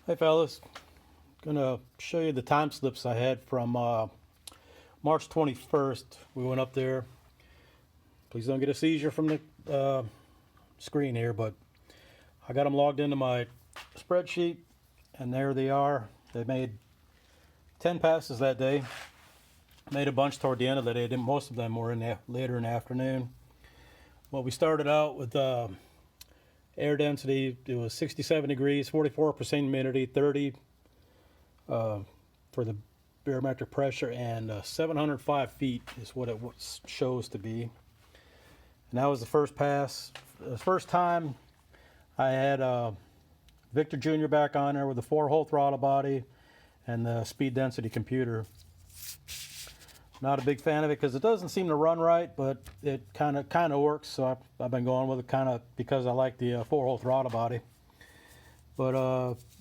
Hey fellas, gonna show you the time slips I had from March 21st. We went up there. Please don't get a seizure from the screen here, but I got them logged into my spreadsheet, and there they are. They made 10 passes that day. Made a bunch toward the end of the day. Most of them were later in the afternoon. Well, we started out with air density. It was 67 degrees, 44% humidity, 30 for the barometric pressure, and 705 feet is what it shows to be. And that was the first pass. The first time I had Victor Jr. back on there with the 4-hole throttle body and the speed density computer. Not a big fan of it because it doesn't seem to run right, but it kind of works. So I've been going with it kind of because I like the 4-hole throttle body. But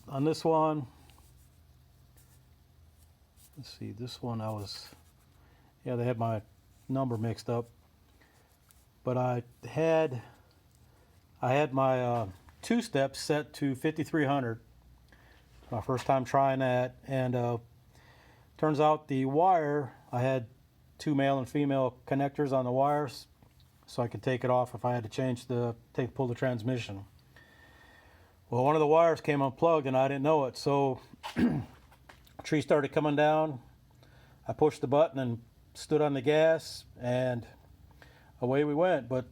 on this one, let's see, this one they had my number mixed up. But I had my two-step set to 5300. My first time trying that, and turns out the wire, I had two male and female connectors on the wires, so I could take it off if I had to pull the transmission. Well, one of the wires came unplugged and I didn't know it, so tree started coming down. I pushed the button and stood on the gas, and away we went. But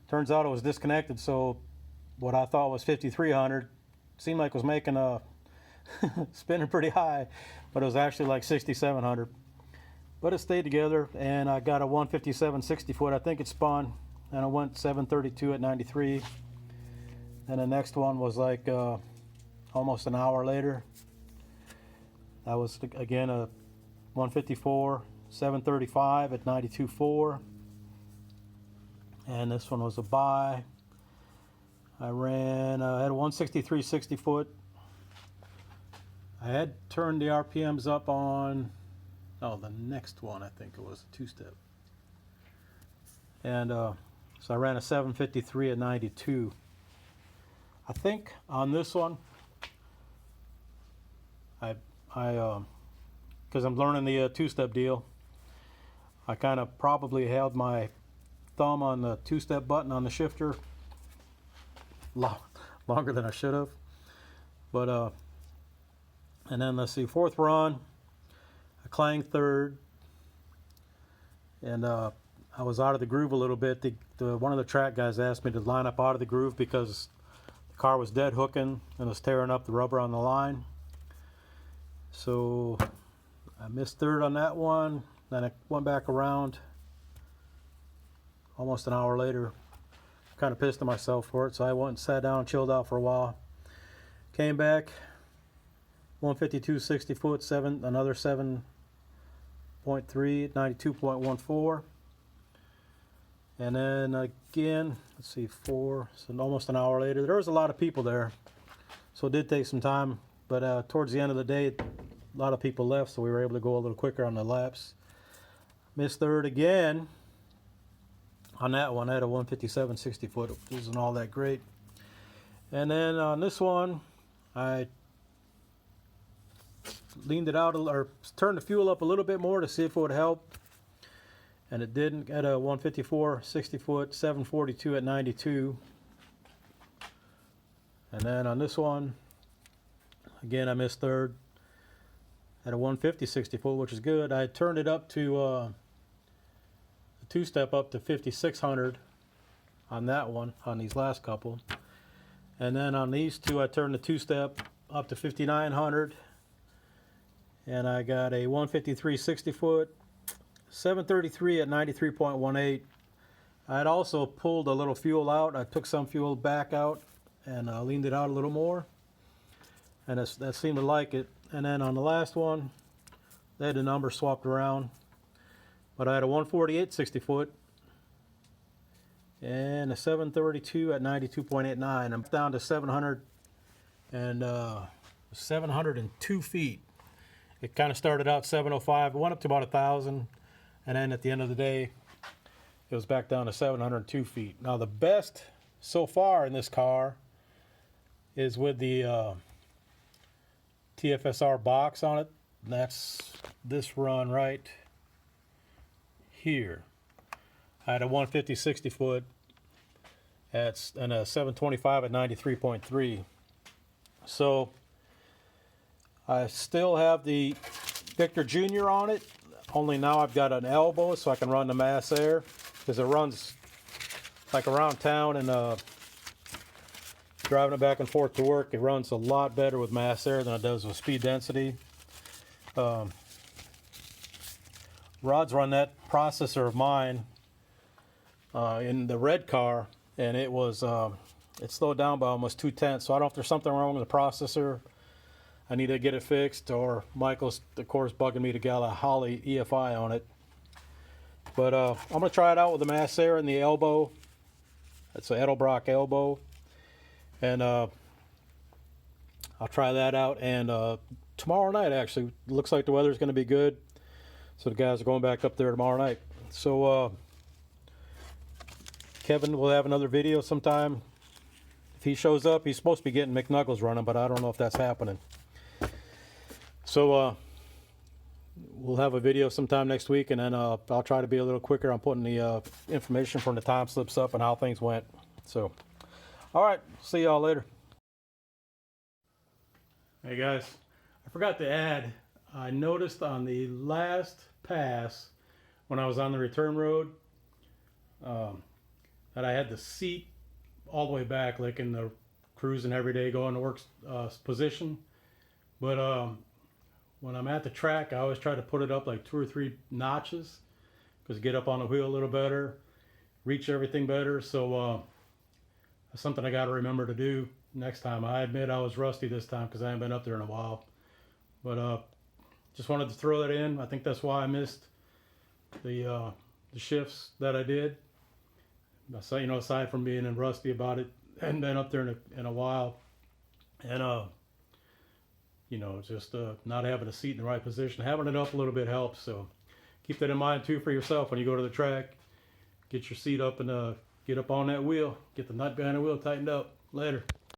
turns out it was disconnected, so what I thought was 5300 seemed like it was making a spinning pretty high, but it was actually like 6,700. But it stayed together, and I got a 157 60 foot. I think it spun, and I went 732 at 93. And the next one was like almost an hour later. That was again a 154 735 at 92.4. And this one was a buy. I had a 163 60 foot. I had turned the RPMs up on, the next one, I think it was a two-step. And so I ran a 753 at 92. I think on this one, because I'm learning the two-step deal, I kind of probably held my thumb on the two-step button on the shifter longer than I should have. But and then let's see, fourth run, a clang third, and I was out of the groove a little bit. One of the track guys asked me to line up out of the groove because the car was dead hooking and was tearing up the rubber on the line. So I missed third on that one. Then I went back around almost an hour later. Kind of pissed at myself for it, so I went and sat down and chilled out for a while. Came back, 152 60 foot, another 7.3 at 92.14. And then again, let's see, so almost an hour later. There was a lot of people there, so it did take some time. But towards the end of the day, a lot of people left, so we were able to go a little quicker on the laps. Missed third again on that one. I had a 157 60 foot, which isn't all that great. And then on this one, I leaned it out or turned the fuel up a little bit more to see if it would help, and it didn't. At a 154 60 foot, 742 at 92. And then on this one, again, I missed third at a 150 60 foot, which is good. I turned it up to the two-step up to 5600 on that one, on these last couple. And then on these two, I turned the two-step up to 5900, and I got a 153 60 foot, 733 at 93.18. I had also pulled a little fuel out. I took some fuel back out and leaned it out a little more, and that seemed to like it. And then on the last one, they had the number swapped around, but I had a 148 60 foot and a 732 at 92.89. I'm down to 702 feet. It kind of started out 705, went up to about 1,000, and then at the end of the day, it was back down to 702 feet. Now the best so far in this car is with the TFSR box on it. And that's this run right here. I had a 150 60 foot and a 725 at 93.3. So I still have the Victor Jr. on it, only now I've got an elbow so I can run the mass air, because it runs like around town and driving it back and forth to work. It runs a lot better with mass air than it does with speed density. Rod's run that processor of mine in the red car, and it was it slowed down by almost 2/10. So I don't know if there's something wrong with the processor. I need to get it fixed, or Michael's of course bugging me to get a Holly EFI on it. But I'm gonna try it out with the mass air and the elbow. It's an Edelbrock elbow, and I'll try that out. And tomorrow night, actually, looks like the weather's going to be good, so the guys are going back up there tomorrow night. So Kevin will have another video sometime. If he shows up, he's supposed to be getting McNuggles running, but I don't know if that's happening. So we'll have a video sometime next week, and then I'll try to be a little quicker on putting the information from the time slips up and how things went. So, all right, see y'all later. Hey guys, I forgot to add, I noticed on the last pass when I was on the return road that I had the seat all the way back, like in the cruising every day, going to work position. But when I'm at the track, I always try to put it up like 2 or 3 notches, because get up on the wheel a little better, reach everything better. So that's something I got to remember to do next time. I admit I was rusty this time because I haven't been up there in a while. But just wanted to throw that in. I think that's why I missed the shifts that I did. So, you know, aside from being rusty about it, and been up there in a while, and you know, just not having a seat in the right position, having it up a little bit helps. So keep that in mind too for yourself when you go to the track. Get your seat up and get up on that wheel. Get the nut behind the wheel tightened up. Later.